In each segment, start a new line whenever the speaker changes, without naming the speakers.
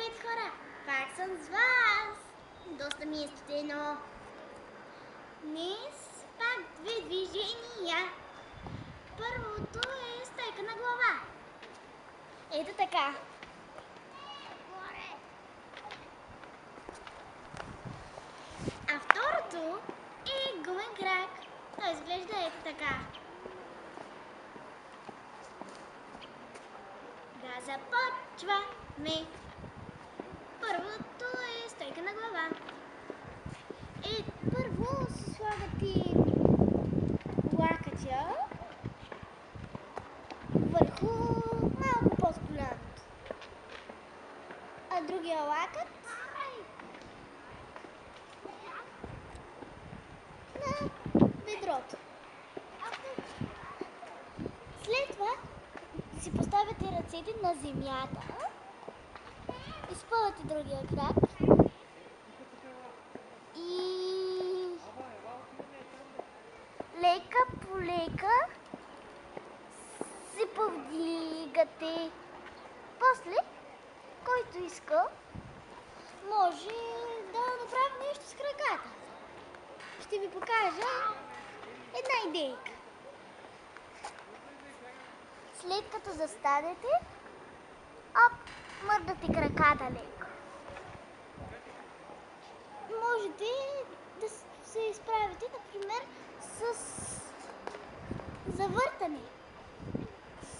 Здравейте, хора! Пак съм с вас! Доста ми е студено. Днес пак две движения. Първото е стойка на глава. Ето така. Горе. А второто е гумен крак. Той изглежда ето така. Да започваме. Първото е стойка на глава. Първо се слагате лакътя върху малко под коляното, а другия лакът на бедрото. След това си поставяте ръцете на земята, изпъвате другия крак и лека по лека се повдигате. После, който иска, може да направи нещо с краката. Ще ви покажа една идейка. След като застанете, мърдате краката леко. Можете да се изправите, например, с завъртане.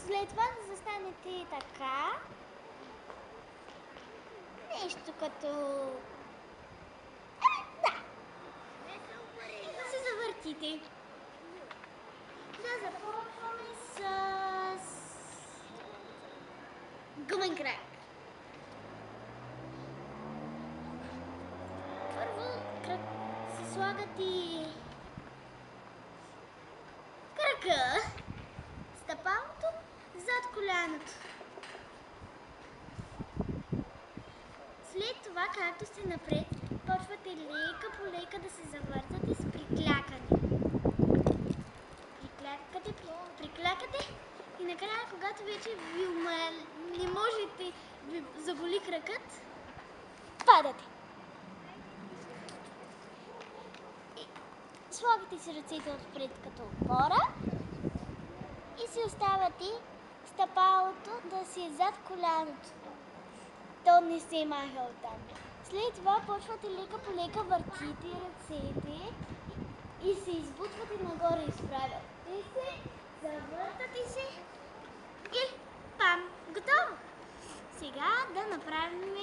След това да застанете така. Нещо като... да! Да се завъртите. Да започваме с гумен крак. Първо се слагате крака, стъпалото зад коляното. След това, както сте напред, почвате лека по лека да се завъртате с приклякане. Приклякате и накрая, когато вече не можете, ви заболи кракът, падате. Слагате си ръцете отпред като опора и си оставяте стъпалото да си е зад коляното. То не се маха оттам. След това почвате лека по лека, въртите ръцете и се избутвате нагоре, изправяте се, завъртате се и пам! Готово! Сега да направим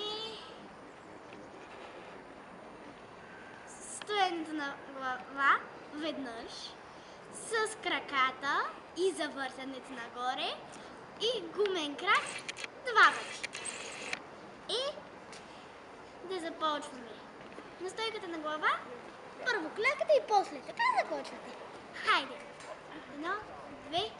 стоенето на глава веднъж с краката и завъртането нагоре и гумен крак два пъти. И да започваме. На стойката на глава първо клякате и после така започвате. Хайде! 1, 2,